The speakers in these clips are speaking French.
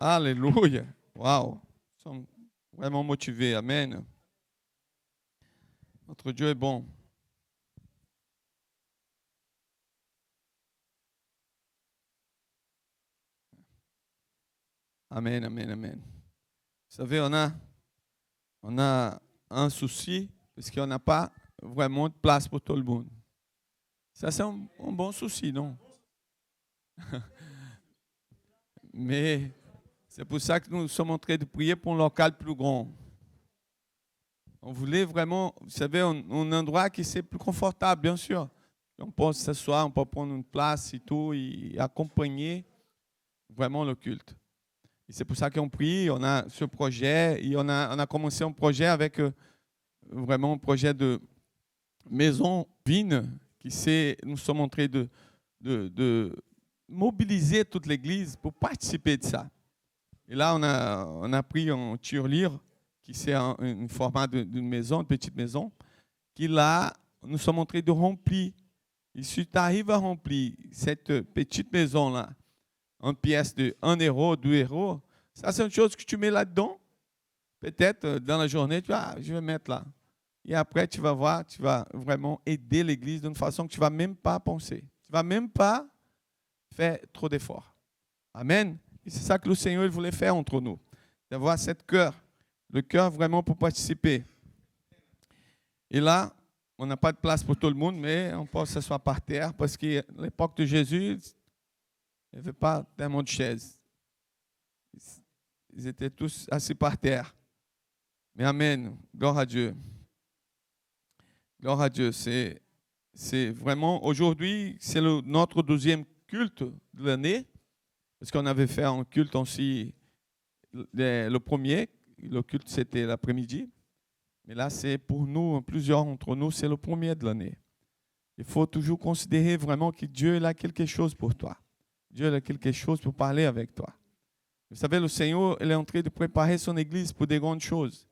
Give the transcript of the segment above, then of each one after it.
Alléluia. Waouh. Nous sommes vraiment motivés. Amen. Notre Dieu est bon. Amen, amen, amen. Vous savez, on a un souci parce qu'on n'a pas vraiment de place pour tout le monde. Ça, c'est un bon souci, non? Mais c'est pour ça que nous sommes en train de prier pour un local plus grand. On voulait vraiment, vous savez, un endroit qui c'est plus confortable, bien sûr. On peut s'asseoir, on peut prendre une place et tout, et accompagner vraiment le culte. Et c'est pour ça qu'on prie, on a ce projet, et on a commencé un projet avec vraiment un projet de maison Vine, nous sommes en train de mobiliser toute l'Église pour participer de ça. Et là, on a pris un tirelire, qui c'est un format d'une maison, une petite maison, qui là, nous sommes en train de remplir. Et si tu arrives à remplir cette petite maison-là, en pièces de 1 euro, 2 euros, ça c'est une chose que tu mets là-dedans. Peut-être dans la journée, tu vas, je vais mettre là. Et après, tu vas voir, tu vas vraiment aider l'Église d'une façon que tu ne vas même pas penser. Tu ne vas même pas faire trop d'efforts. Amen. Et c'est ça que le Seigneur il voulait faire entre nous. D'avoir cette cœur, le cœur vraiment pour participer. Et là, on n'a pas de place pour tout le monde, mais on peut s'asseoir par terre parce qu'à l'époque de Jésus, il n'y avait pas tellement de chaises. Ils étaient tous assis par terre. Mais amen. Gloire à Dieu. Gloire à Dieu. C'est vraiment, aujourd'hui, c'est notre 12e culte de l'année. Parce qu'on avait fait un culte aussi, le premier. Le culte, c'était l'après-midi. Mais là, c'est pour nous, plusieurs d'entre nous, c'est le premier de l'année. Il faut toujours considérer vraiment que Dieu a quelque chose pour toi. Dieu a quelque chose pour parler avec toi. Vous savez, le Seigneur, il est en train de préparer son Église pour des grandes choses.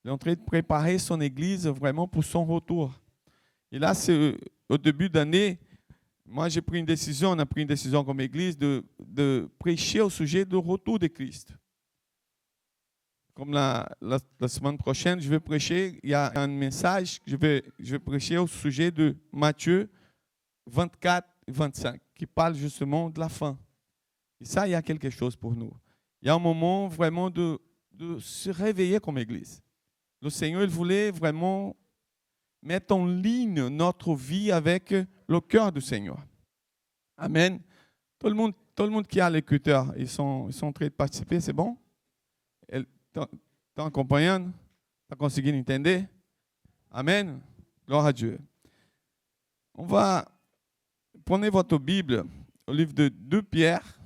Il est en train de préparer son Église vraiment pour son retour. Et là, c'est au début d'année, moi j'ai pris une décision, on a pris une décision comme Église de prêcher au sujet du retour de Christ. Comme la semaine prochaine, je vais prêcher, il y a un message, je vais prêcher au sujet de Matthieu 24 et 25, qui parle justement de la fin. Et ça, il y a quelque chose pour nous. Il y a un moment vraiment de se réveiller comme Église. Le Seigneur, il voulait vraiment mettre en ligne notre vie avec le cœur du Seigneur. Amen. Tout le monde qui a l'écouteur, ils sont en train de participer, c'est bon? Estão acompanhando? Está conseguindo entender? Amen? Glória a Dieu. On va prendre votre Bible au livre de 2 Pierre,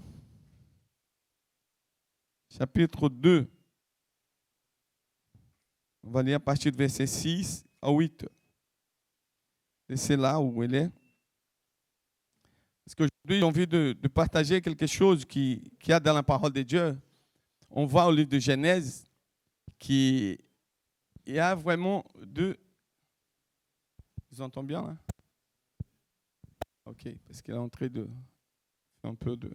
chapitre 2. On va lire à partir do verset 6 à 8. C'est là où il est. Parce qu'aujourd'hui, j'ai envie de partager quelque chose qui a dans la parole de Dieu. On voit au livre de Genèse qu'il y a vraiment deux. Vous entendez bien là? Ok, parce qu'il est en train de faire un peu de.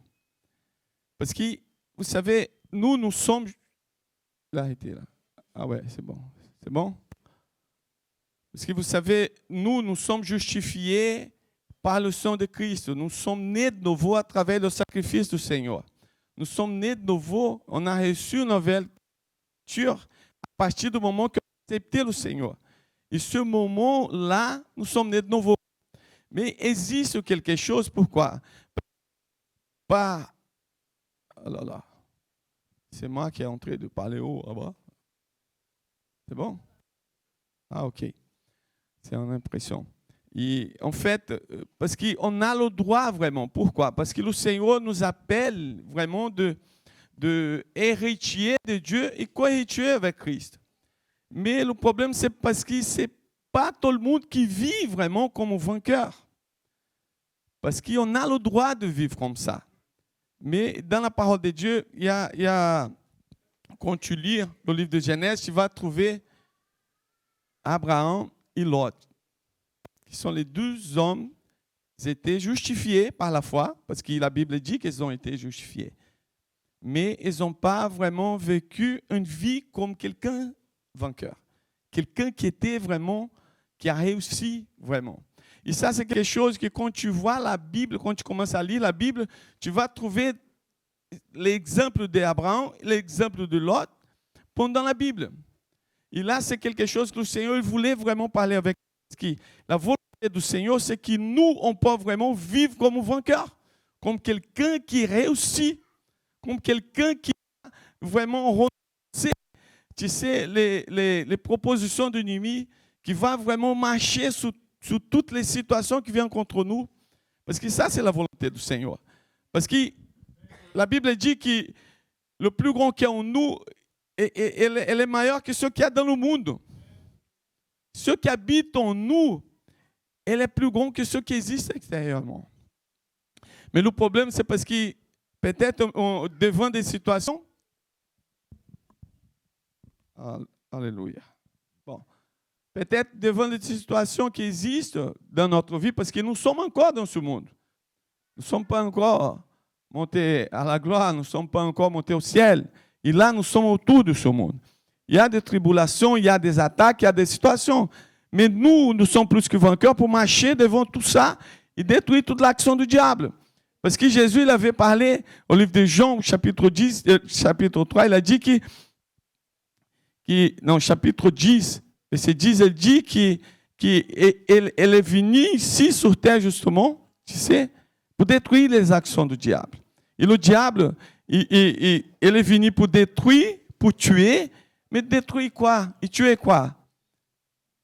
Parce que, vous savez, nous sommes. L'arrêtez là. Ah ouais, c'est bon. C'est bon? Parce que vous savez, nous sommes justifiés par le sang de Christ. Nous sommes nés de nouveau à travers le sacrifice du Seigneur. Nous sommes nés de nouveau, on a reçu une nouvelle nature à partir du moment que on a accepté le Seigneur. Et ce moment-là, nous sommes nés de nouveau. Mais existe quelque chose, pourquoi? Pas. Oh là là. C'est moi qui est en train de parler haut là-bas. C'est bon? Ah, ok. C'est une impression. Et en fait, parce qu'on a le droit vraiment. Pourquoi? Parce que le Seigneur nous appelle vraiment de héritier de Dieu et co-héritier avec Christ. Mais le problème, c'est parce que ce n'est pas tout le monde qui vit vraiment comme un vainqueur. Parce qu'on a le droit de vivre comme ça. Mais dans la parole de Dieu, il y a quand tu lis le livre de Genèse, tu vas trouver Abraham et Lot, qui sont les 2 hommes qui étaient justifiés par la foi, parce que la Bible dit qu'ils ont été justifiés. mais ils n'ont pas vraiment vécu une vie comme quelqu'un vainqueur. Quelqu'un qui était vraiment, qui a réussi vraiment. Et ça, c'est quelque chose que quand tu vois la Bible, quand tu commences à lire la Bible, tu vas trouver l'exemple d'Abraham, l'exemple de Lot pendant la Bible. Et là, c'est quelque chose que le Seigneur il voulait vraiment parler avec nous. La volonté du Seigneur, c'est que nous, on peut vraiment vivre comme vainqueur, comme quelqu'un qui réussit, comme quelqu'un qui a vraiment renoncé, tu sais, les propositions de l'ennemi, qui va vraiment marcher sur toutes les situations qui viennent contre nous. Parce que ça, c'est la volonté du Seigneur. Parce que la Bible dit que le plus grand qui est en nous, elle est meilleur que ce qu'il y a dans le monde. Ce qui habite en nous, elle est plus grand que ce qui existe extérieurement. Mais le problème, c'est parce que peut-être devant des situations, alléluia. Bon, peut-être devant des situations qui existent dans notre vie, parce que nous sommes encore dans ce monde. Nous ne sommes pas encore montés à la gloire, nous ne sommes pas encore montés au ciel. Et là, nous sommes autour de ce monde. Il y a des tribulations, il y a des attaques, il y a des situations. Mais nous sommes plus que vainqueurs pour marcher devant tout ça et détruire toute l'action du diable. Parce que Jésus, il avait parlé au livre de Jean, chapitre 10, chapitre 3, il a dit chapitre 10, verset 10, il dit qu'elle est venue ici sur terre, justement, tu sais, pour détruire les actions du diable. Et le diable, il est venu pour détruire, pour tuer, mais détruire quoi? Et tuer quoi?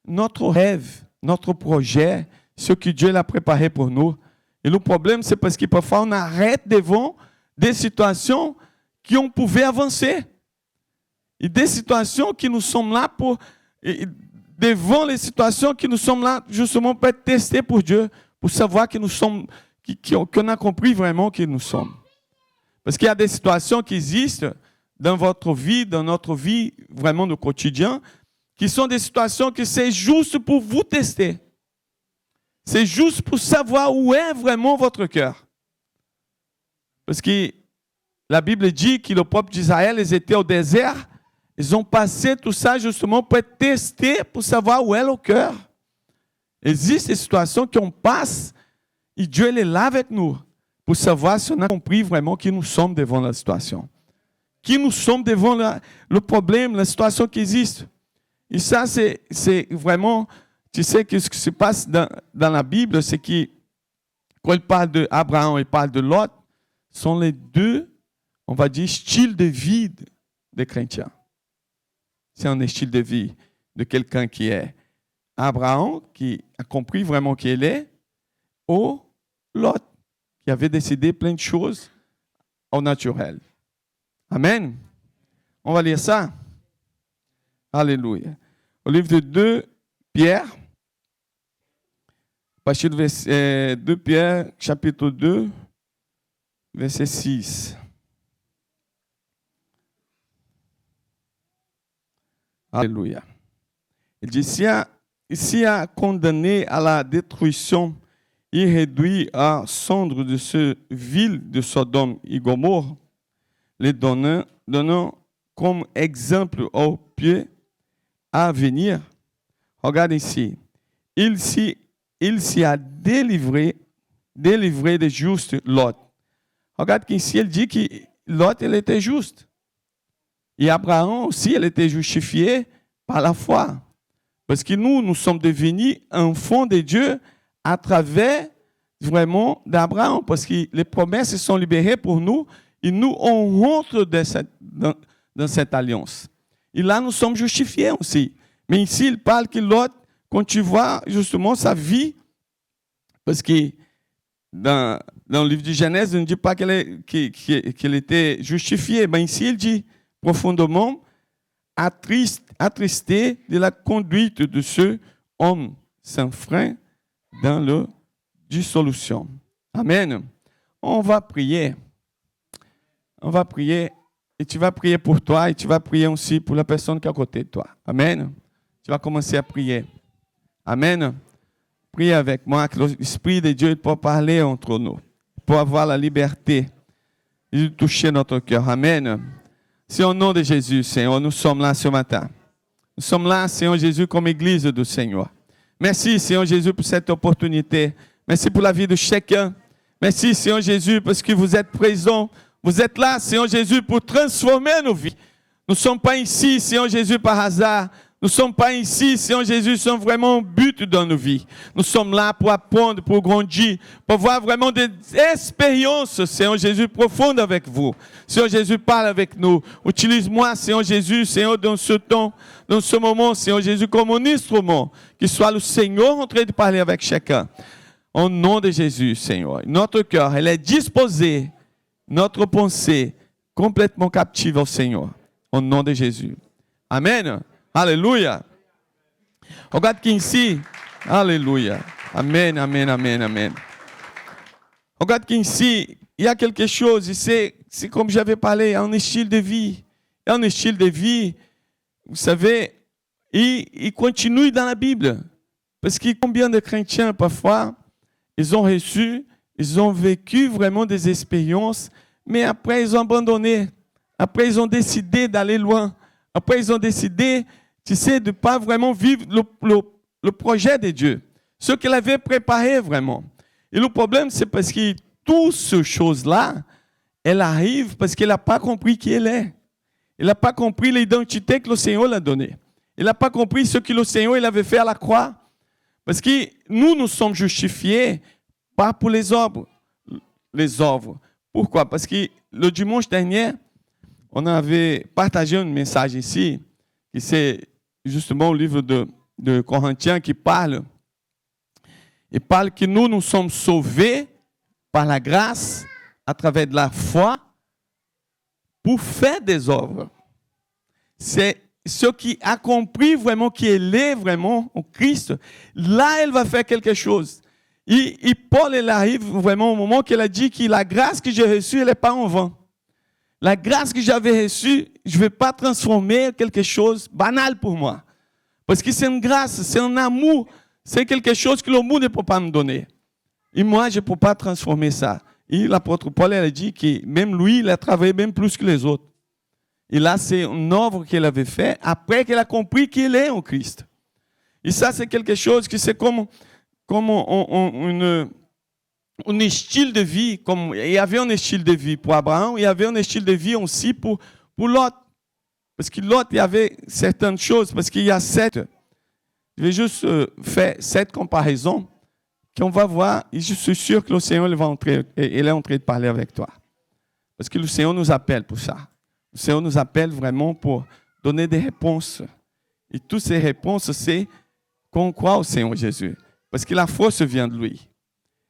Notre rêve, notre projet, ce que Dieu a préparé pour nous. Et le problème, c'est parce que parfois on arrête devant des situations qui on pouvait avancer. Et des situations qui nous sommes là pour... devant les situations qui nous sommes là justement pour être testés pour Dieu, pour savoir que nous sommes, qu'on a compris vraiment qui nous sommes. Parce qu'il y a des situations qui existent dans votre vie, dans notre vie vraiment de quotidien, qui sont des situations que c'est juste pour vous tester. C'est juste pour savoir où est vraiment votre cœur. Parce que la Bible dit que le peuple d'Israël, ils étaient au désert, ils ont passé tout ça justement pour être testés, pour savoir où est le cœur. Il existe des situations qu'on passe et Dieu est là avec nous pour savoir si on a compris vraiment qui nous sommes devant la situation. Qui nous sommes devant le problème, la situation qui existe. Et ça, c'est vraiment, tu sais, que ce qui se passe dans la Bible, c'est que quand il parle d'Abraham et il parle de Lot, sont les deux, on va dire, styles de vie des chrétiens. C'est un style de vie de quelqu'un qui est Abraham, qui a compris vraiment qui il est, ou Lot, qui avait décidé plein de choses au naturel. Amen. On va lire ça. Alléluia. Au livre de 2 Pierre, à partir de 2 Pierre, chapitre 2, verset 6. Alléluia. Il dit, si a condamné à la détruction et réduit à cendres de ce ville de Sodome et Gomorrhe, les donnant comme exemple au pied à venir. Regarde ici. Il s'y a délivré des justes Lot. Regarde qu'ici, il dit que Lot, il était juste. Et Abraham aussi, il était justifié par la foi. Parce que nous sommes devenus enfants de Dieu à travers vraiment d'Abraham. Parce que les promesses sont libérées pour nous et nous, on rentre dans cette alliance. Et là, nous sommes justifiés aussi. Mais ici, il parle que Lot, quand tu vois justement sa vie, parce que dans le livre de Genèse, il ne dit pas qu'il était justifié. Mais ici, il dit profondément attristé de la conduite de ce homme sans frein dans la dissolution. Amen. On va prier. On va prier. Et tu vas prier pour toi et tu vas prier aussi pour la personne qui est à côté de toi. Amen. Tu vas commencer à prier. Amen. Prie avec moi que l'Esprit de Dieu peut parler entre nous, pour avoir la liberté Jésus, touchez notre cœur. Amen. C'est au nom de Jésus, Seigneur, nous sommes là ce matin. Nous sommes là, Seigneur Jésus, comme Église du Seigneur. Merci, Seigneur Jésus, pour cette opportunité. Merci pour la vie de chacun. Merci, Seigneur Jésus, parce que vous êtes présent. Vous êtes là, Seigneur Jésus, pour transformer nos vies. Nous ne sommes pas ici, Seigneur Jésus, par hasard. Nous ne sommes pas ici, Seigneur Jésus, sans vraiment but dans nos vies. Nous sommes là pour apprendre, pour grandir, pour avoir vraiment des expériences, Seigneur Jésus, profondes avec vous. Seigneur Jésus, parle avec nous. Utilise-moi, Seigneur Jésus, Seigneur, dans ce temps, dans ce moment, Seigneur Jésus, comme un instrument, qu'il soit le Seigneur en train de parler avec chacun. Au nom de Jésus, Seigneur. Notre cœur, elle est disposée, notre pensée, complètement captive au Seigneur. Au nom de Jésus. Amen. Alléluia. Regarde qui ici. Alléluia. Amen, amen, amen, amen. Regarde qui ici, il y a quelque chose, c'est comme j'avais parlé, un style de vie. Un style de vie, vous savez, il continue dans la Bible. Parce que combien de chrétiens, parfois, ils ont reçu, ils ont vécu vraiment des expériences, mais après, ils ont abandonné. Après, ils ont décidé d'aller loin. Après, ils ont décidé, tu sais, de ne pas vraiment vivre le projet de Dieu. Ce qu'il avait préparé vraiment. Et le problème, c'est parce que toutes ces choses-là, elles arrivent parce qu'il n'a pas compris qui il est. Il n'a pas compris l'identité que le Seigneur l'a donnée. Il n'a pas compris ce que le Seigneur il avait fait à la croix. Parce que nous sommes justifiés pas pour les œuvres. Les œuvres. Pourquoi? Parce que le dimanche dernier, on avait partagé un message ici, qui c'est justement le livre de Corinthiens qui parle. Il parle que nous sommes sauvés par la grâce à travers de la foi pour faire des œuvres. C'est ce qui a compris vraiment qu'il est vraiment en Christ. Là, elle va faire quelque chose. Et Paul, il arrive vraiment au moment qu'il a dit que la grâce que j'ai reçue, elle n'est pas en vain. La grâce que j'avais reçue, je ne vais pas transformer quelque chose de banal pour moi. Parce que c'est une grâce, c'est un amour, c'est quelque chose que le monde ne peut pas me donner. Et moi, je ne peux pas transformer ça. Et l'apôtre Paul, il a dit que même lui, il a travaillé même plus que les autres. Et là, c'est une œuvre qu'il avait fait après qu'il a compris qu'il est en Christ. Et ça, c'est quelque chose qui c'est comme un style de vie. Comme, il y avait un style de vie pour Abraham, il y avait un style de vie aussi pour Lot. Parce que Lot, il y avait certaines choses, parce qu'il y a 7. Je vais juste faire 7 comparaisons qu'on va voir. Et je suis sûr que le Seigneur il est en train de parler avec toi. Parce que le Seigneur nous appelle pour ça. Le Seigneur nous appelle vraiment pour donner des réponses. Et toutes ces réponses, c'est qu'on croit au Seigneur Jésus. Parce que la force vient de lui.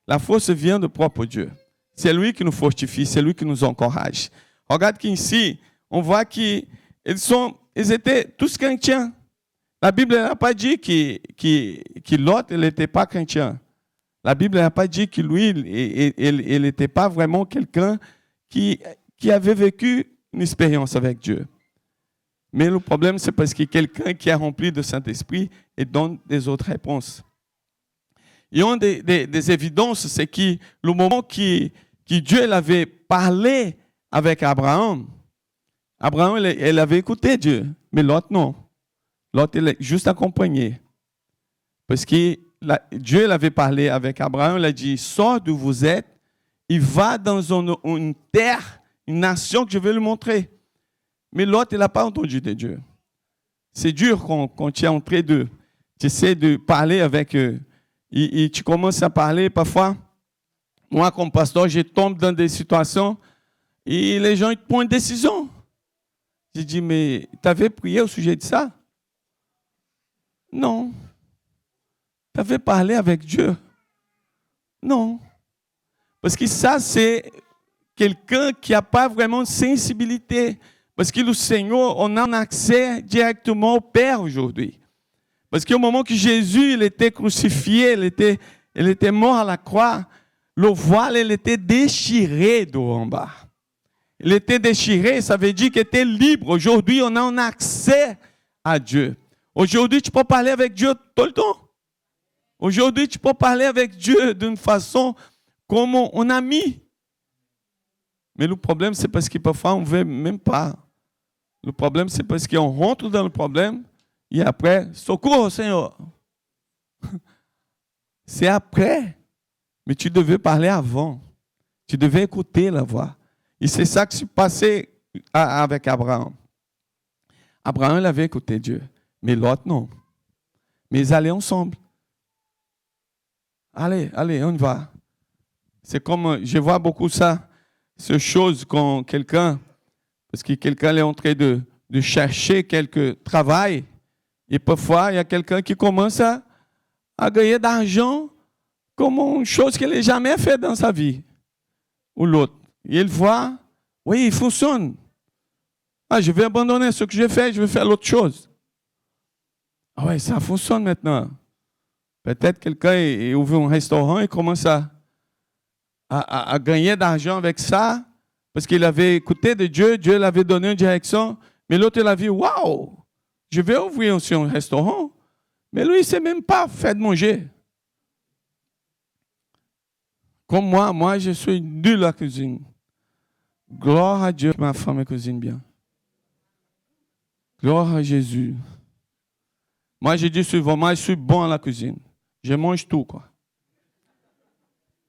La force vient du propre Dieu. C'est lui qui nous fortifie, c'est lui qui nous encourage. Regarde qu'ici, on voit qu'ils étaient tous chrétiens. La Bible n'a pas dit que Lot n'était pas chrétien. La Bible n'a pas dit que lui, il n'était pas vraiment quelqu'un qui avait vécu une expérience avec Dieu. Mais le problème, c'est parce que quelqu'un qui est rempli de Saint-Esprit et donne des autres réponses. Et une des évidences, c'est que le moment que Dieu avait parlé avec Abraham, elle avait écouté Dieu, mais l'autre non. L'autre, il est juste accompagné. Parce que Dieu l'avait parlé avec Abraham, il a dit, sors d'où vous êtes, il va dans une terre, une nation que je vais lui montrer. Mais l'autre, il n'a pas entendu de Dieu. C'est dur quand tu es en train tu essaies de parler avec eux. Et tu commences à parler, parfois, moi comme pasteur, je tombe dans des situations et les gens ils prennent une décision. Je dis, mais tu avais prié au sujet de ça? Non. Tu avais parlé avec Dieu? Non. Parce que ça, c'est quelqu'un qui n'a pas vraiment de sensibilité. Parce que le Seigneur, on a un accès directement au Père aujourd'hui. Parce qu'au moment que Jésus il était crucifié, il était mort à la croix, le voile il était déchiré de haut en bas. Il était déchiré, ça veut dire qu'il était libre. Aujourd'hui, on a un accès à Dieu. Aujourd'hui, tu peux parler avec Dieu tout le temps. Aujourd'hui, tu peux parler avec Dieu d'une façon comme un ami. Mais le problème, c'est parce que parfois, on ne veut même pas. Le problème, c'est parce qu'on rentre dans le problème et après, secours, Seigneur. C'est après. Mais tu devais parler avant. Tu devais écouter la voix. Et c'est ça qui s'est passé avec Abraham. Abraham, il avait écouté Dieu. Mais l'autre, non. Mais ils allaient ensemble. Allez, on y va. C'est comme, je vois beaucoup ça, ces choses quand quelqu'un, parce que quelqu'un est en train de chercher quelque travail, et parfois, il y a quelqu'un qui commence à gagner d'argent comme une chose qu'il n'a jamais fait dans sa vie. Ou l'autre. Et il voit, oui, il fonctionne. Ah, je vais abandonner ce que j'ai fait, je vais faire l'autre chose. Ah oui, ça fonctionne maintenant. Peut-être quelqu'un ouvre un restaurant et commence à gagner d'argent avec ça, parce qu'il avait écouté de Dieu, Dieu l'avait donné une direction, mais l'autre, il a vu, waouh, je vais ouvrir aussi un restaurant, mais lui, il ne sait même pas faire de manger. Comme moi, je suis nul à la cuisine. Gloire à Dieu que ma femme cuisine bien. Gloire à Jésus. Moi, je dis souvent, moi, je suis bon à la cuisine. Je mange tout, quoi.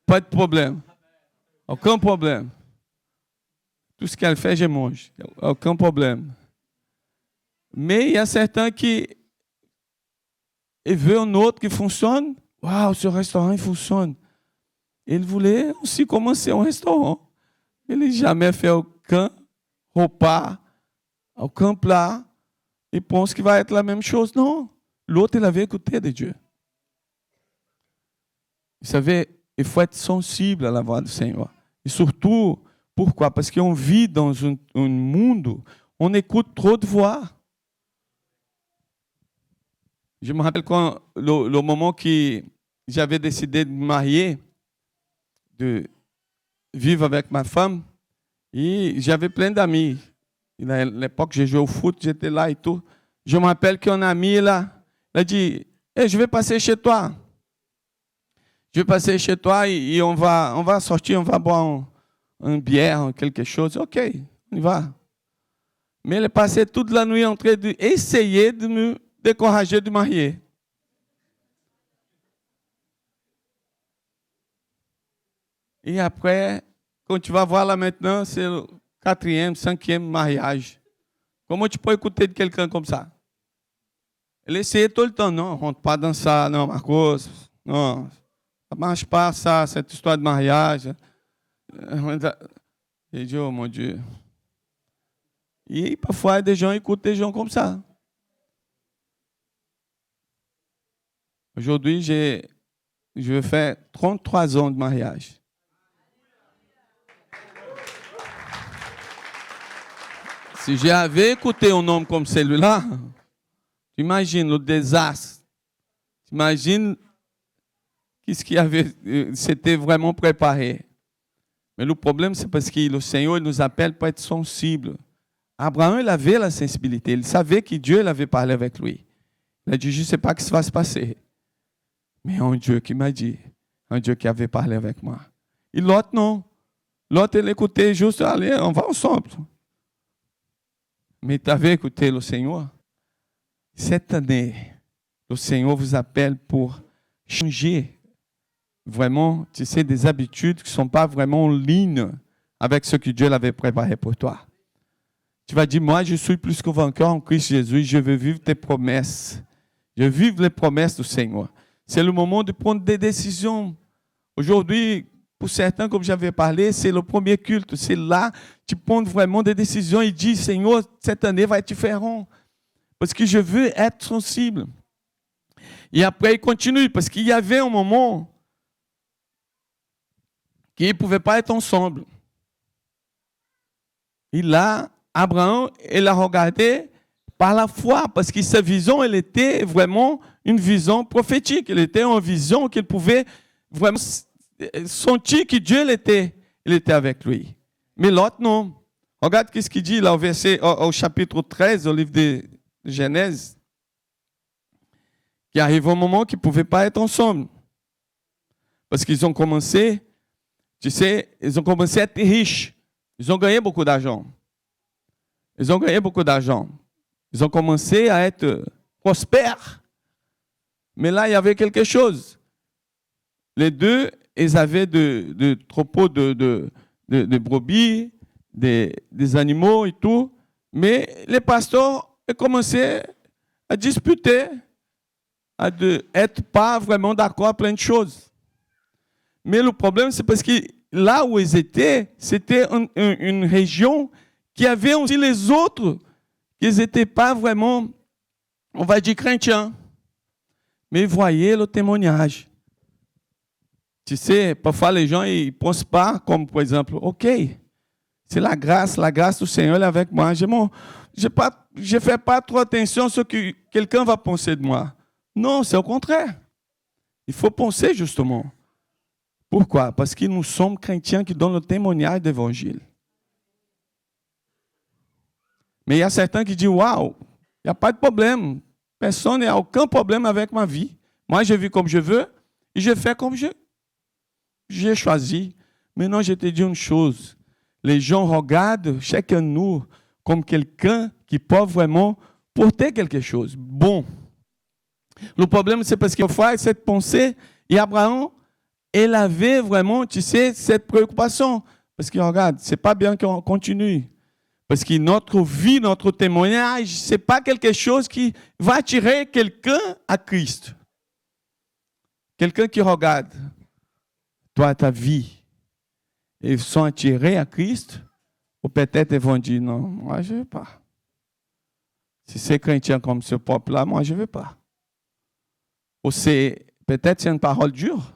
Pas de problème. Aucun problème. Tout ce qu'elle fait, je mange. Aucun problème. Mais il y a certains qui veulent un autre qui fonctionne. Waouh, ce restaurant, il fonctionne. Il voulait aussi commencer un restaurant. Il n'a jamais fait aucun repas, aucun plat. Il pense qu'il va être la même chose. Non. L'autre, il avait écouté de Dieu. Vous savez, il faut être sensible à la voix du Seigneur. Et surtout, pourquoi? Parce qu'on vit dans un monde, on écoute trop de voix. Je me rappelle quand le moment que j'avais décidé de me marier, de vivre avec ma femme, et j'avais plein d'amis. À l'époque, j'ai joué au foot, j'étais là et tout. Je me rappelle qu'un ami, là, il a dit, hey, je vais passer chez toi. Je vais passer chez toi et on va sortir, on va boire une bière, quelque chose. OK, on y va. Mais il est passé toute la nuit en train d'essayer de me décourager de marier. Et après, quand tu vas voir là maintenant, c'est le 4e, 5e mariage. Comment tu peux écouter de quelqu'un comme ça? Il essayait tout le temps, non, on ne rentre pas dans ça, non, Marcos, non, ça ne marche pas ça, cette histoire de mariage. J'ai dit, oh mon Dieu. Et parfois, des gens écoutent des gens comme ça. Aujourd'hui, je vais faire 33 ans de mariage. Si j'avais écouté un homme comme celui-là, imagine le désastre. Imagine qu'est-ce qu'il avait, c'était vraiment préparé. Mais le problème, c'est parce que le Seigneur nous appelle pour être sensibles. Abraham, il avait la sensibilité. Il savait que Dieu l'avait parlé avec lui. Il a dit, je ne sais pas ce qui va se passer. Mais un Dieu qui m'a dit, un Dieu qui avait parlé avec moi. Et l'autre, non. L'autre, il écoutait juste, allez, on va ensemble. Mais tu avais écouté le Seigneur? Cette année, le Seigneur vous appelle pour changer vraiment, tu sais, des habitudes qui ne sont pas vraiment en ligne avec ce que Dieu avait préparé pour toi. Tu vas dire, moi, je suis plus que vainqueur en Christ Jésus, je veux vivre tes promesses. Je veux vivre les promesses du Seigneur. C'est le moment de prendre des décisions. Aujourd'hui, pour certains, comme j'avais parlé, c'est le premier culte. C'est là que tu prends vraiment des décisions et dis, Seigneur, cette année va être différente. Parce que je veux être sensible. Et après, il continue, parce qu'il y avait un moment qu'ils ne pouvaient pas être ensemble. Et là, Abraham, il a regardé par la foi, parce que sa vision, elle était vraiment une vision prophétique. Elle était une vision qu'il pouvait vraiment sentir que Dieu il était avec lui. Mais l'autre, non. Regarde ce qu'il dit là au chapitre 13, au livre de Genèse. Qu'il arrive un moment qu'ils ne pouvaient pas être ensemble. Parce qu'ils ont commencé, tu sais, ils ont commencé à être riches. Ils ont gagné beaucoup d'argent. Ils ont gagné beaucoup d'argent. Ils ont commencé à être prospères. Mais là, il y avait quelque chose. Les deux, ils avaient de troupeaux de brebis, des animaux et tout. Mais les pasteurs ont commencé à disputer, à être pas vraiment d'accord à plein de choses. Mais le problème, c'est parce que là où ils étaient, c'était une région qui avait aussi les autres, qui n'étaient pas vraiment, on va dire, chrétiens. Mais ils voyaient le témoignage. Tu sais, parfois les gens, ils ne pensent pas comme, par exemple, OK, c'est la grâce du Seigneur est avec moi. Je ne fais pas trop attention à ce que quelqu'un va penser de moi. Non, c'est au contraire. Il faut penser justement. Pourquoi? Parce que nous sommes chrétiens qui donnent le témoignage d'évangile. Mais il y a certains qui disent, waouh, il n'y a pas de problème. Personne n'a aucun problème avec ma vie. Moi, je vis comme je veux et je fais comme j'ai choisi. Maintenant, je te dis une chose. Les gens regardent chacun de nous comme quelqu'un qui peut vraiment porter quelque chose. Bon. Le problème, c'est parce qu'il faut avoir cette pensée. Et Abraham, il avait vraiment, tu sais, cette préoccupation. Parce que regarde, ce n'est pas bien qu'on continue. Parce que notre vie, notre témoignage, ce n'est pas quelque chose qui va attirer quelqu'un à Christ. Quelqu'un qui regarde, toi, ta vie, et sont attirés à Christ, ou peut-être ils vont dire, non, moi je ne veux pas. Si c'est chrétien comme ce peuple-là, moi je ne veux pas. Ou peut-être c'est une parole dure,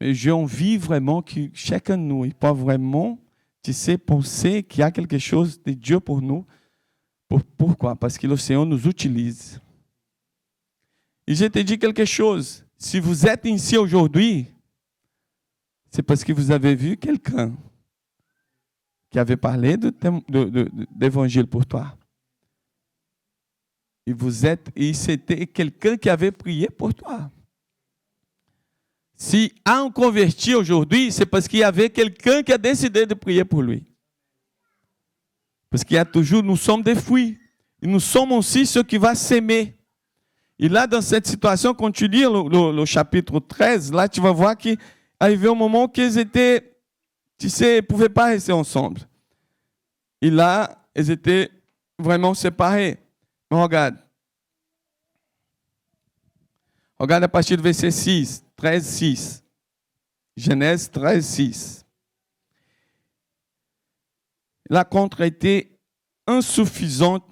mais j'ai envie vraiment que chacun de nous, il peut vraiment, tu sais, penser qu'il y a quelque chose de Dieu pour nous. Pourquoi? Parce que le Seigneur nous utilise. Et je te dis quelque chose, si vous êtes ici aujourd'hui, c'est parce que vous avez vu quelqu'un qui avait parlé d'évangile pour toi. Et c'était quelqu'un qui avait prié pour toi. Si un converti aujourd'hui, c'est parce qu'il y avait quelqu'un qui a décidé de prier pour lui. Parce qu'il y a toujours, nous sommes des fruits. Et nous sommes aussi ceux qui vont s'aimer. Et là, dans cette situation, quand tu lis le chapitre 13, là, tu vas voir qu'il arrivait un moment qu'ils étaient, tu sais, ils ne pouvaient pas rester ensemble. Et là, ils étaient vraiment séparés. Mais regarde. Regarde à partir du verset 6, 13, 6. Genèse 13, 6. La contre était insuffisante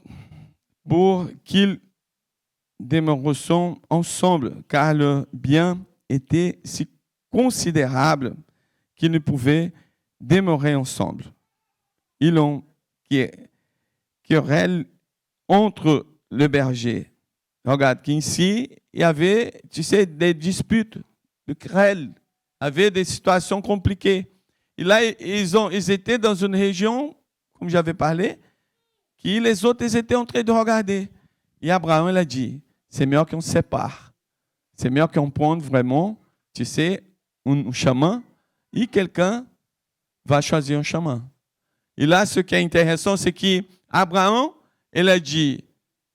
pour qu'ils demeurent ensemble, car leur bien était si considérable qu'ils ne pouvaient demeurer ensemble. Ils ont querelle entre le berger. Regarde qu'ici, il y avait, tu sais, des disputes, des querelles, il y avait des situations compliquées. Et là, ils étaient dans une région, comme j'avais parlé, qui les autres ils étaient en train de regarder. Et Abraham il a dit, c'est mieux qu'on se sépare. C'est mieux qu'on prenne vraiment, tu sais, un chemin, et quelqu'un va choisir un chemin. Et là, ce qui est intéressant, c'est qu'Abraham, il a dit,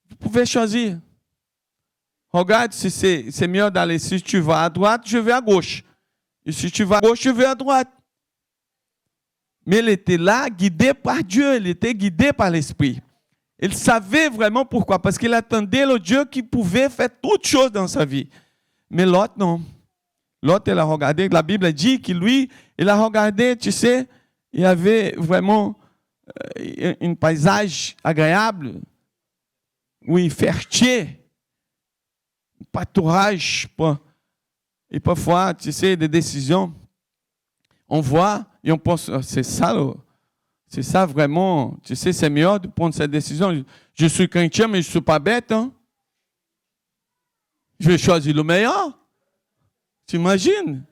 vous pouvez choisir. Regarde si c'est mieux d'aller. Si tu vas à droite, je vais à gauche. Et si tu vas à gauche, je vais à droite. Mais il était là, guidé par Dieu. Il était guidé par l'Esprit. Il savait vraiment pourquoi. Parce qu'il attendait le Dieu qui pouvait faire toutes choses dans sa vie. Mais l'autre, non. L'autre, il a regardé. La Bible dit que lui, il a regardé, tu sais, il y avait vraiment un paysage agréable. Oui, fertile. Pâturage. Et parfois, tu sais, des décisions, on voit et on pense, c'est ça vraiment, tu sais, c'est mieux de prendre cette décision. Je suis chrétien, mais je ne suis pas bête. Hein? Je vais choisir le meilleur. Tu imagines?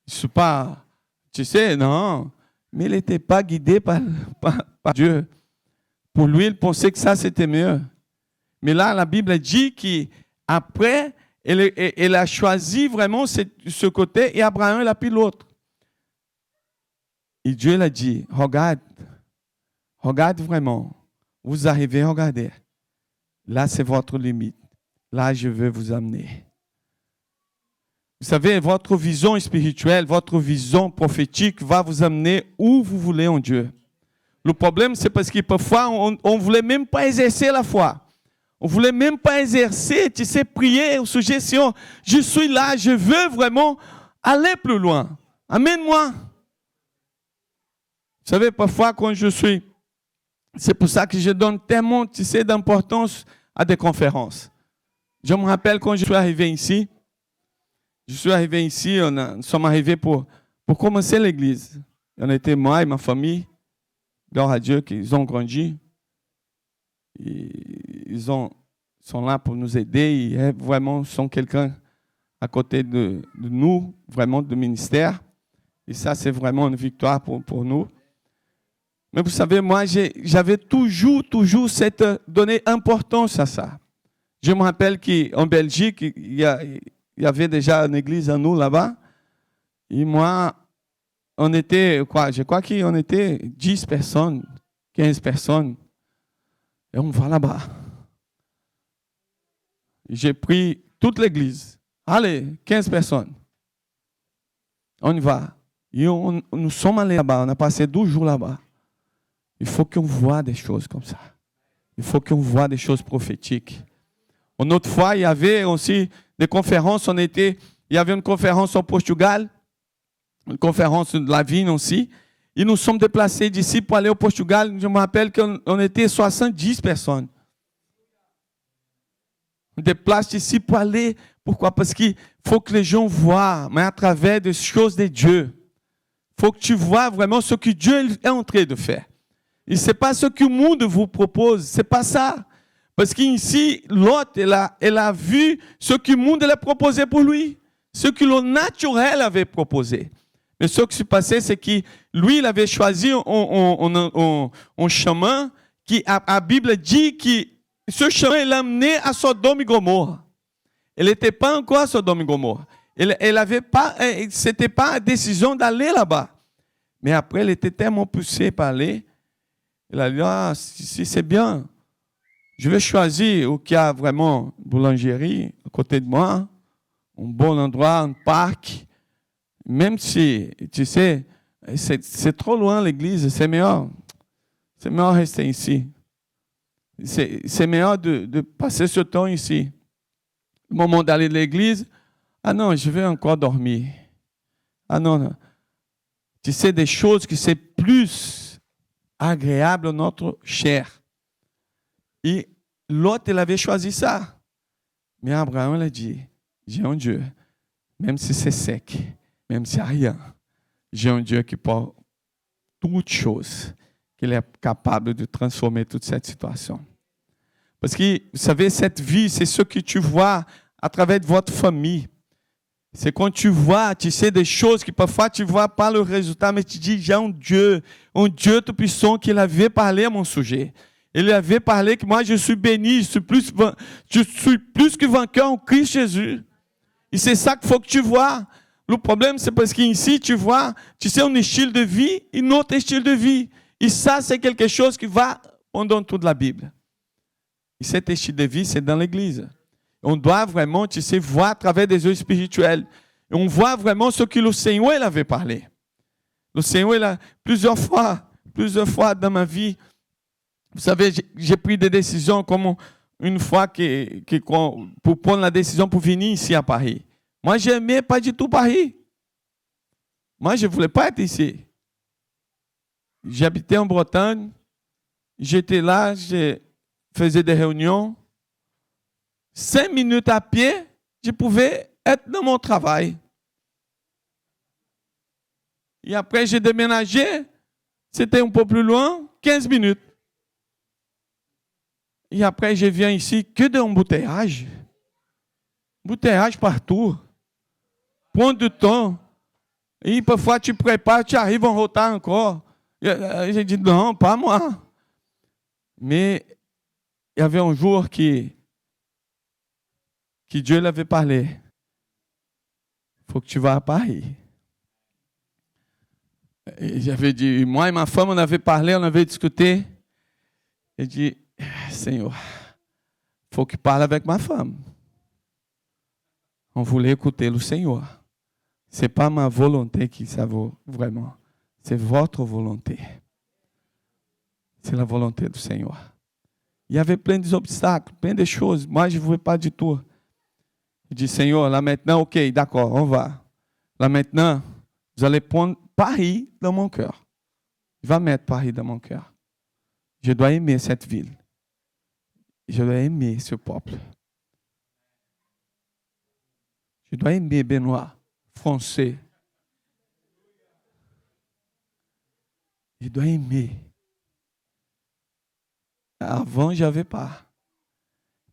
Je ne suis pas, tu sais, non. Mais il n'était pas guidé par Dieu. Pour lui, il pensait que ça, c'était mieux. Mais là, la Bible dit qu'après, elle a choisi vraiment ce côté et Abraham, il a pris l'autre. Et Dieu l'a dit, regarde vraiment. Vous arrivez à regarder. Là, c'est votre limite. Là, je veux vous amener. Vous savez, votre vision spirituelle, votre vision prophétique va vous amener où vous voulez en Dieu. Le problème, c'est parce que parfois, on ne voulait même pas exercer la foi. On ne voulait même pas exercer, tu sais, prier au sujet, Seigneur, je suis là, je veux vraiment aller plus loin. Amène-moi. Vous savez, parfois, quand je suis... C'est pour ça que je donne tellement, tu sais, d'importance à des conférences. Je me rappelle quand je suis arrivé ici, nous sommes arrivés pour commencer l'église. On était moi et ma famille, gloire à Dieu, qu'ils ont grandi. Ils sont là pour nous aider. Ils vraiment sont quelqu'un à côté de nous, vraiment de ministère. Et ça, c'est vraiment une victoire pour nous. Mais vous savez, moi, j'avais toujours cette donnée importance à ça. Je me rappelle qu'en Belgique, il y avait déjà une église à nous là-bas. Et moi, on était, je crois qu'on était 10 personnes, 15 personnes. Et on va là-bas. J'ai pris toute l'église. Allez, 15 personnes. On y va. Et nous sommes allés là-bas. On a passé 12 jours là-bas. Il faut qu'on voit des choses comme ça. Il faut qu'on voit des choses prophétiques. Une autre fois, il y avait aussi des conférences. Il y avait une conférence au Portugal, une conférence de la vigne aussi. Et nous sommes déplacés d'ici pour aller au Portugal. Je me rappelle qu'on était 70 personnes. On déplace d'ici pour aller. Pourquoi? Parce qu'il faut que les gens voient, mais à travers des choses de Dieu. Il faut que tu vois vraiment ce que Dieu est en train de faire. Et ce n'est pas ce que le monde vous propose. Ce n'est pas ça. Parce qu'ici, Lot, elle a vu ce que le monde a proposé pour lui. Ce que le naturel avait proposé. Mais ce qui s'est passé, c'est que lui, il avait choisi un chemin qui, la Bible dit que ce chemin, il l'a amené à Sodome et Gomorrhe. Elle n'était pas encore à Sodome et Gomorrhe. Elle avait pas, c'était pas la décision d'aller là-bas. Mais après, elle était tellement poussée par aller. Elle a dit, ah, si c'est bien, je vais choisir où il y a vraiment une boulangerie à côté de moi, un bon endroit, un parc. Même si, tu sais, c'est trop loin l'église, c'est meilleur rester ici. C'est meilleur de passer ce temps ici. Le moment d'aller à l'église, ah non, je vais encore dormir. Ah non. Tu sais, des choses qui c'est plus agréable à notre chair. Et l'autre, il avait choisi ça. Mais Abraham, il a dit, j'ai un Dieu, même si c'est sec, même s'il n'y a rien, j'ai un Dieu qui porte toutes choses, qu'il est capable de transformer toute cette situation. Parce que, vous savez, cette vie, c'est ce que tu vois à travers votre famille. C'est quand tu vois, tu sais, des choses que parfois tu ne vois pas le résultat, mais tu dis, j'ai un Dieu tout-puissant qui avait parlé à mon sujet. Il avait parlé que moi, je suis béni, je suis plus que vainqueur en Christ Jésus. Et c'est ça qu'il faut que tu vois. Le problème, c'est parce qu'ici, tu vois, tu sais, un style de vie et un autre style de vie. Et ça, c'est quelque chose qui va pendant toute la Bible. Et cet style de vie, c'est dans l'Église. On doit vraiment, tu sais, voir à travers des yeux spirituels. Et on voit vraiment ce que le Seigneur il avait parlé. Le Seigneur, il a plusieurs fois dans ma vie, vous savez, j'ai pris des décisions comme une fois pour prendre la décision pour venir ici à Paris. Moi, je n'aimais pas du tout Paris. Moi, je ne voulais pas être ici. J'habitais en Bretagne. J'étais là, je faisais des réunions. 5 minutes à pied, je pouvais être dans mon travail. Et après, j'ai déménagé. C'était un peu plus loin, 15 minutes. Et après, je viens ici, que d'embouteillage. Embouteillage partout. Prends du temps. Et parfois, tu prépares, tu arrives en retard encore. J'ai dit, non, pas moi. Mais il y avait un jour que Dieu l'avait parlé. Il faut que tu vas à Paris. Et j'avais dit, moi et ma femme, on avait parlé, on avait discuté. Et dit, Seigneur, il faut qu'il parle avec ma femme. On voulait écouter le Seigneur. Ce n'est pas ma volonté qui ça vaut vraiment. C'est votre volonté. C'est la volonté du Seigneur. Il y avait plein d'obstacles, plein de choses. Moi, je ne voulais pas du tout. Je dis, Seigneur, là maintenant, ok, d'accord, on va. Là maintenant, vous allez prendre Paris dans mon cœur. Il va mettre Paris dans mon cœur. Je dois aimer cette ville. Je dois aimer ce peuple. Je dois aimer Benoît, français. Je dois aimer. Avant, je n'avais pas.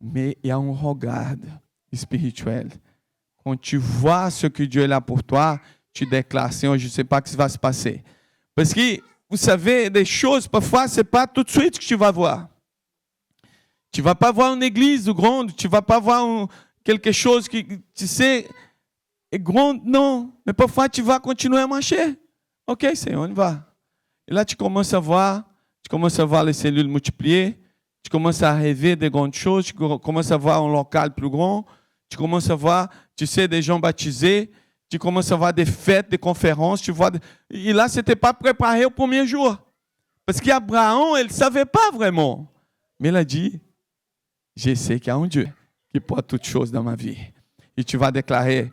Mais il y a un regard spirituel. Quand tu vois ce que Dieu est là pour toi, tu déclares, Seigneur, je ne sais pas ce qui va se passer. Parce que, vous savez, des choses, parfois, ce n'est pas tout de suite que tu vas voir. Tu ne vas pas voir une église grande, tu ne vas pas voir quelque chose qui, tu sais, est grande, non. Mais parfois, tu vas continuer à marcher. Ok, Seigneur, on y va. Et là, tu commences à voir les cellules multipliées, tu commences à rêver des grandes choses, tu commences à voir un local plus grand, tu commences à voir, tu sais, des gens baptisés, tu commences à voir des fêtes, des conférences, tu vois. Et là, ce n'était pas préparé au premier jour. Parce qu'Abraham, il ne savait pas vraiment. Mais il a dit, je sais qu'il y a un Dieu qui porte toutes choses dans ma vie. Et tu vas déclarer,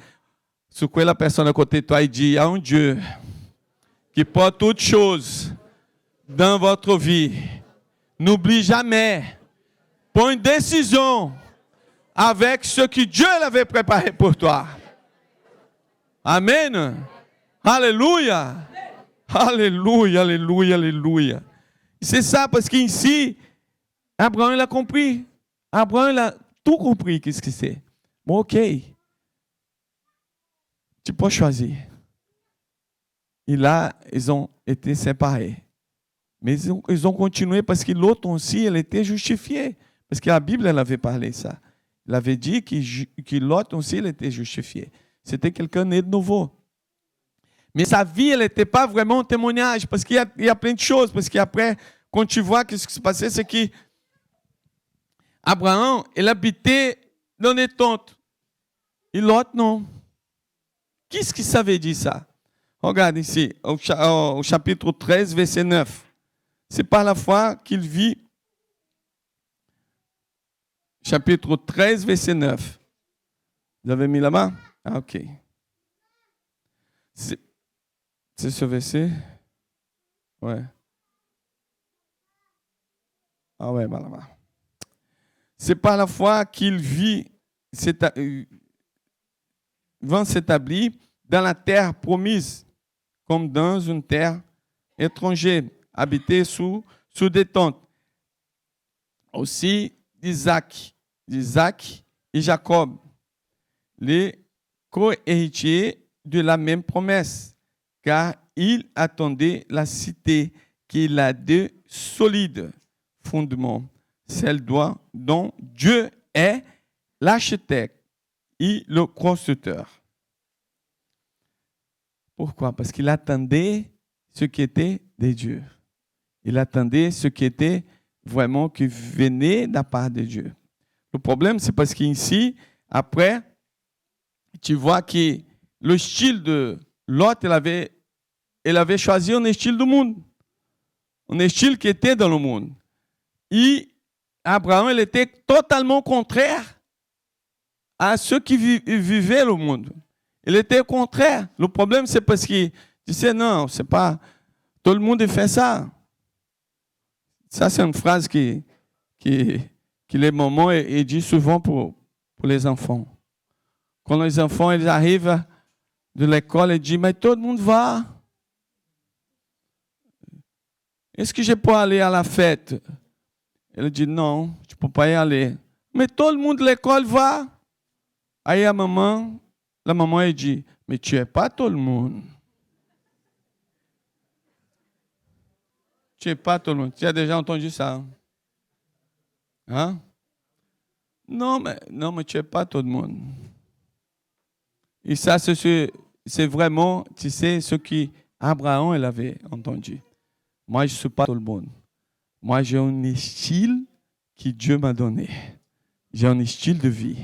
sur quoi la personne à côté de toi, il dit, il y a un Dieu qui porte toutes choses dans votre vie. N'oublie jamais, prends une décision avec ce que Dieu l'avait préparé pour toi. Amen. Alléluia. Alléluia, alléluia, alléluia. C'est ça parce qu'ici, Abraham l'a compris. Abraham a tout compris, qu'est-ce que c'est. Bon, ok. Tu peux choisir. Et là, ils ont été séparés. Mais ils ont continué parce que l'autre aussi, elle était justifiée. Parce que la Bible, elle avait parlé ça. Elle avait dit que l'autre aussi, elle était justifiée. C'était quelqu'un né de nouveau. Mais sa vie, elle n'était pas vraiment un témoignage. Parce qu'il y a plein de choses. Parce qu'après, quand tu vois ce qui se passait, c'est qu'Abraham, il habitait dans des tentes. Et l'autre, non. Qu'est-ce que ça veut dire ça? Regarde ici, au chapitre 13, verset 9. C'est par la foi qu'il vit. Chapitre 13, verset 9. Vous avez mis là-bas? Ah, ok. C'est ce verset? Ouais. Ah ouais, là-bas. C'est par la foi qu'il va s'établir dans la terre promise, comme dans une terre étrangère, habitée sous des tentes. Aussi d'Isaac et Jacob, les co-héritiers de la même promesse, car ils attendaient la cité qui a de solides fondements, celle dont Dieu est l'architecte et le constructeur. Pourquoi? Parce qu'il attendait ce qui était de Dieu. Il attendait ce qui était vraiment qui venait de la part de Dieu. Le problème, c'est parce qu'ici, après, tu vois que le style de Lot, il avait choisi un style du monde. Un style qui était dans le monde. Et Abraham, il était totalement contraire à ceux qui vivaient le monde. Il était contraire. Le problème, c'est parce que tu sais, non, c'est pas. Tout le monde fait ça. Ça, c'est une phrase que les mamans disent souvent pour les enfants. Quand les enfants ils arrivent de l'école, ils disent, mais tout le monde va. Est-ce que je peux aller à la fête? Elle dit, non, tu ne peux pas y aller. Mais tout le monde de l'école va. Aí la maman elle dit, mais tu n'es pas tout le monde. Tu n'es pas tout le monde. Tu as déjà entendu ça? Hein? Non, mais tu n'es pas tout le monde. Et ça, c'est vraiment, tu sais, ce qui Abraham, il avait entendu. Moi, je ne suis pas tout le monde. Moi, j'ai un style que Dieu m'a donné. J'ai un style de vie.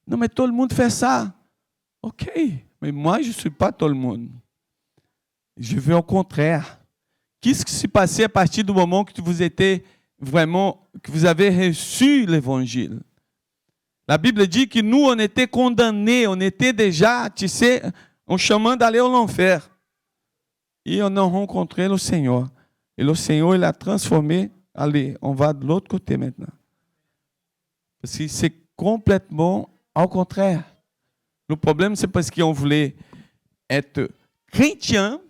Non, mais tout le monde fait ça. OK, mais moi, je ne suis pas tout le monde. Je veux au contraire. Qu'est-ce qui s'est passé à partir du moment que vous étiez vraiment, que vous avez reçu l'évangile? La Bible dit que nous, on était condamnés, on était déjà, tu sais, en chemin d'aller en enfer. Et on a rencontré le Seigneur. Et le Seigneur, il a transformé. Allez, on va de l'autre côté maintenant. Parce que c'est complètement au contraire. Le problème, c'est parce qu'on voulait être chrétien,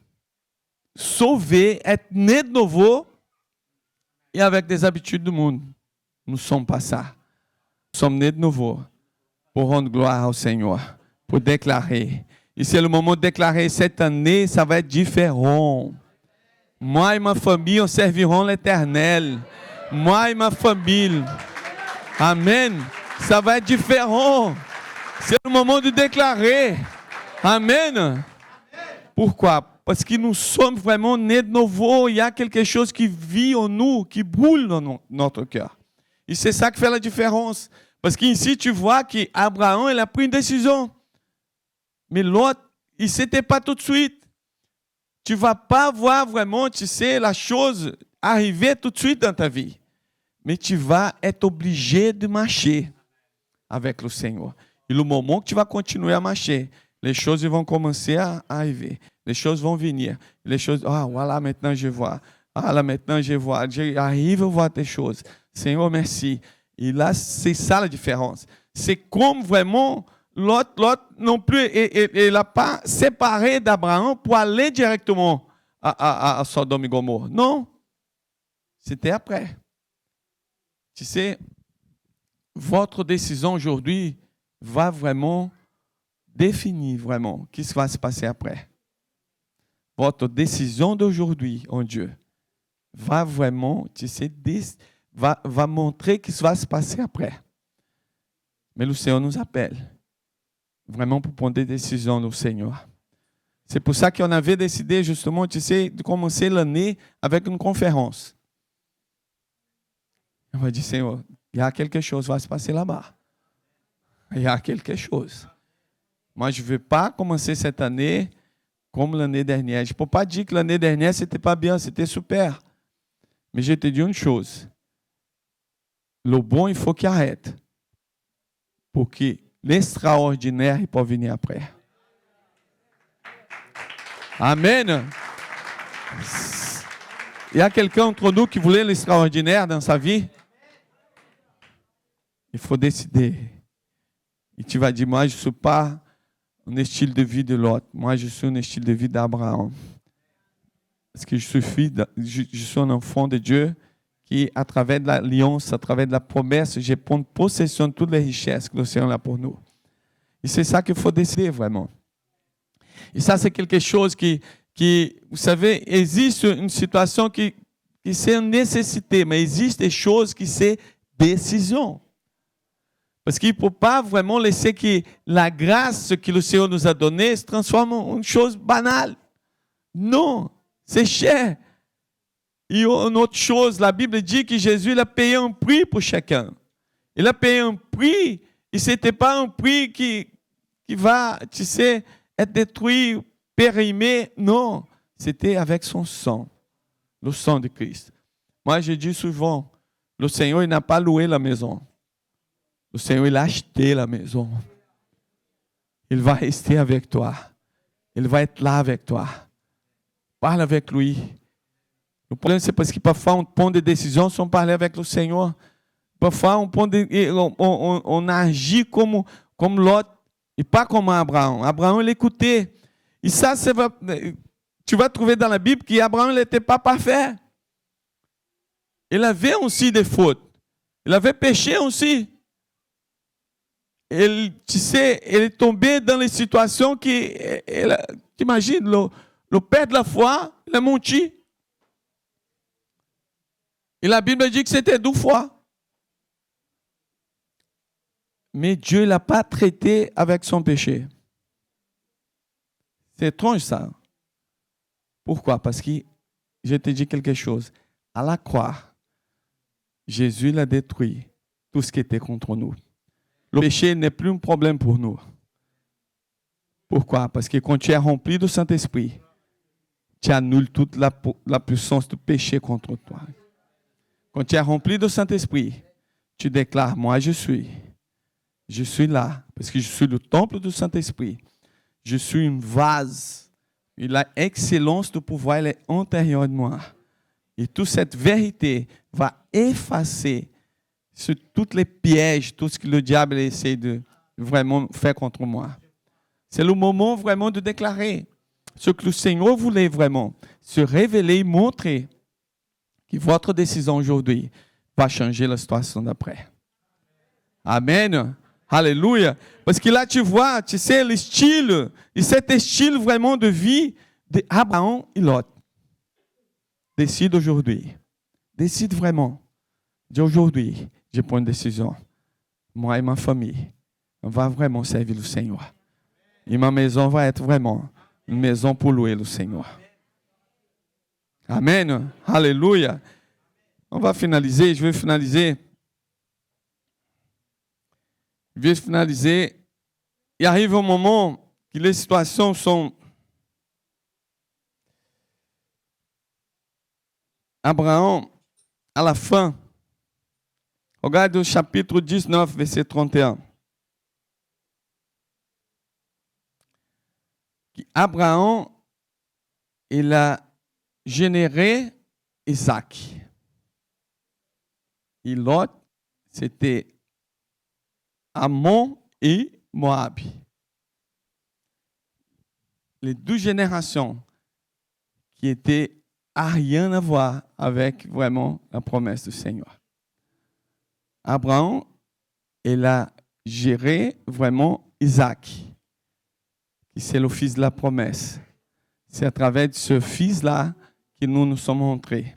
sauvé, être né de nouveau, et avec des habitudes du monde. Nous ne sommes pas ça. Nous sommes nés de nouveau pour rendre gloire au Seigneur, pour déclarer. Et c'est le moment de déclarer cette année, ça va être différent. Moi et ma famille, on serviront l'Éternel. Moi et ma famille. Amen. Ça va être différent. C'est le moment de déclarer. Amen. Pourquoi? Parce que nous sommes vraiment nés de nouveau. Il y a quelque chose qui vit en nous, qui brûle dans notre cœur. Et c'est ça qui fait la différence. Parce qu'ici, tu vois qu'Abraham, il a pris une décision. Mais l'autre, il ne s'était pas tout de suite. Tu ne vas pas voir vraiment, tu sais, la chose arriver tout de suite dans ta vie. Mais tu vas être obligé de marcher avec le Seigneur. Et le moment que tu vas continuer à marcher, les choses vont commencer à arriver. Les choses vont venir. Les choses, voilà, maintenant je vois. Ah, là, maintenant je vois. J'arrive à voir tes choses. Seigneur, merci. Et là, c'est ça la différence. C'est comme vraiment l'autre non plus, il n'a pas séparé d'Abraham pour aller directement à Sodome et Gomorrhe. Non. C'était après. Tu sais, votre décision aujourd'hui va vraiment définir vraiment ce qui va se passer après. Votre décision d'aujourd'hui en Dieu va vraiment, tu sais, va montrer ce qui va se passer après. Mais le Seigneur nous appelle vraiment pour prendre des décisions au Seigneur. C'est pour ça qu'on avait décidé justement, tu sais, de commencer l'année avec une conférence. On va dire, Seigneur, il y a quelque chose qui va se passer là-bas. Il y a quelque chose. Moi, je ne veux pas commencer cette année comme l'année dernière. Je ne peux pas dire que l'année dernière, ce n'était pas bien, c'était super. Mais je te dis une chose. Le bon, il faut qu'il arrête. Pour que l'extraordinaire peut venir après. Amen. Il y a quelqu'un entre nous qui voulait l'extraordinaire dans sa vie? Il faut décider. Et tu vas dire, moi, je ne suis pas un style de vie de l'autre. Moi, je suis un style de vie d'Abraham. Parce que je suis un enfant de Dieu qui, à travers de l'alliance, à travers de la promesse, je prends possession de toutes les richesses que le Seigneur a pour nous. Et c'est ça qu'il faut décider vraiment. Et ça, c'est quelque chose qui vous savez, existe une situation qui c'est une nécessité, mais il existe des choses qui c'est décision. Parce qu'il ne faut pas vraiment laisser que la grâce que le Seigneur nous a donnée se transforme en une chose banale. Non, c'est cher. Et une autre chose, la Bible dit que Jésus il a payé un prix pour chacun. Il a payé un prix, et ce n'était pas un prix qui va, tu sais, être détruit, périmé. Non, c'était avec son sang, le sang de Christ. Moi, je dis souvent, le Seigneur il n'a pas loué la maison. Le Seigneur il a acheté la maison. Il va rester avec toi. Il va être là avec toi. Parle avec lui. Le problème, c'est parce que parfois, on prend des décisions sans parler avec le Seigneur. Parfois, on agit comme l'autre et pas comme Abraham. Abraham, il écoutait. Et ça, tu vas trouver dans la Bible qu'Abraham n'était pas parfait. Il avait aussi des fautes. Il avait péché aussi. Tu sais, il est tombé dans les situations qui, tu imagines, le père de la foi, il a menti. Et la Bible dit que c'était 12 fois. Mais Dieu ne l'a pas traité avec son péché. C'est étrange ça. Pourquoi? Parce que je te dis quelque chose. À la croix, Jésus l'a détruit tout ce qui était contre nous. Le péché n'est plus un problème pour nous. Pourquoi? Parce que quand tu es rempli du Saint-Esprit, tu annules toute la puissance du péché contre toi. Quand tu es rempli du Saint-Esprit, tu déclares, moi je suis là, parce que je suis le temple du Saint-Esprit. Je suis une vase. Et l'excellence du pouvoir, elle est intérieure de moi. Et toute cette vérité va effacer sur tous les pièges, tout ce que le diable essaie de vraiment faire contre moi. C'est le moment vraiment de déclarer ce que le Seigneur voulait vraiment, se révéler, montrer que votre décision aujourd'hui va changer la situation d'après. Amen. Alléluia. Parce que là, tu vois, tu sais, le style, et cet style vraiment de vie d'Abraham et Lot. Décide aujourd'hui. Décide vraiment. D'aujourd'hui, je prends une décision. Moi et ma famille, on va vraiment servir le Seigneur. Et ma maison va être vraiment une maison pour louer le Seigneur. Amen. Alléluia. On va finaliser. Je vais finaliser. Il arrive un moment que les situations sont... Abraham, à la fin, regarde le chapitre 19, verset 31. Abraham, il a généré Isaac. Et Lot, c'était Ammon et Moab. Les deux générations qui étaient à rien à voir avec vraiment la promesse du Seigneur. Abraham, il a géré vraiment Isaac, qui c'est le fils de la promesse. C'est à travers de ce fils-là que nous nous sommes montrés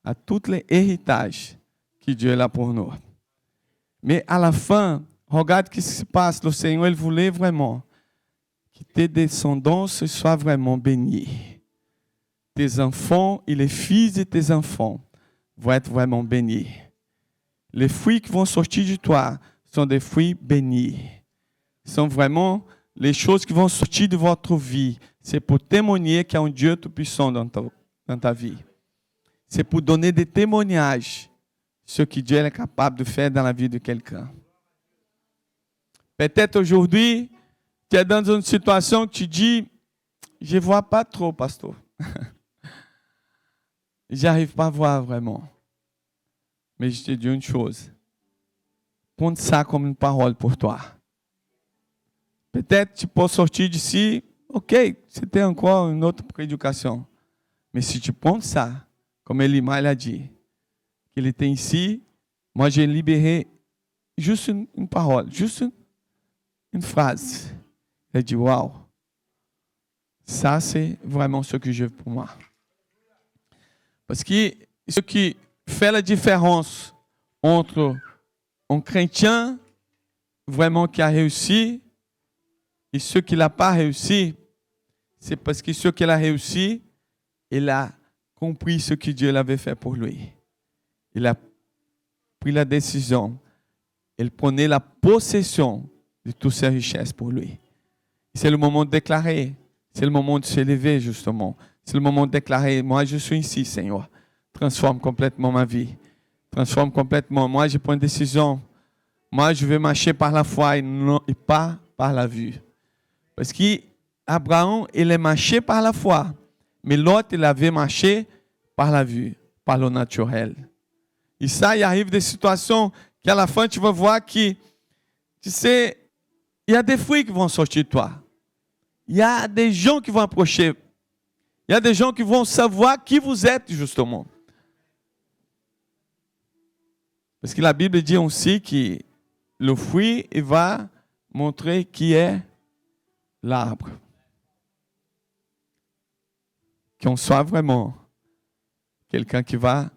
à tous les héritages que Dieu est là pour nous. Mais à la fin, regarde ce qui se passe. Le Seigneur, il voulait vraiment que tes descendants soient vraiment bénis. Tes enfants et les fils de tes enfants vont être vraiment bénis. Les fruits qui vont sortir de toi sont des fruits bénis. Sont vraiment les choses qui vont sortir de votre vie. C'est pour témoigner qu'il y a un Dieu tout-puissant dans ta vie. C'est pour donner des témoignages ce que Dieu est capable de faire dans la vie de quelqu'un. Peut-être aujourd'hui, tu es dans une situation que tu dis, je ne vois pas trop, pasteur. J'arrive pas à voir vraiment. Mais je te dis une chose. Prends ça comme une parole pour toi. Peut-être tu peux sortir d'ici, ok, c'était encore une autre prédication. Mais si tu prends ça, comme Elima a dit, qu'il était ici, moi j'ai libéré juste une parole, juste une phrase. Elle dit, waouh, ça c'est vraiment ce que je veux pour moi. Parce que ce qui fait la différence entre un chrétien vraiment qui a réussi et ceux qui n'ont pas réussi, c'est parce que ceux qui ont réussi, il a compris ce que Dieu avait fait pour lui. Il a pris la décision. Il prenait la possession de toutes ses richesses pour lui. C'est le moment de déclarer. C'est le moment de se lever, justement. C'est le moment de déclarer, moi je suis ici, Seigneur. Transforme complètement ma vie. Transforme complètement. Moi je prends une décision. Moi je vais marcher par la foi et pas par la vue. Parce qu'Abraham, il est marché par la foi. Mais l'autre, il avait marché par la vue, par le naturel. Et ça, il arrive des situations qu'à la fin, tu vas voir que, tu sais, il y a des fruits qui vont sortir de toi. Il y a des gens qui vont approcher. Il y a des gens qui vont savoir qui vous êtes, justement. Parce que la Bible dit aussi que le fruit il va montrer qui est l'arbre. Qu'on soit vraiment quelqu'un qui va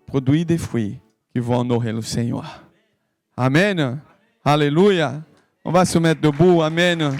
produire des fruits qui vont honorer le Seigneur. Amen. Alléluia. On va se mettre debout. Amen.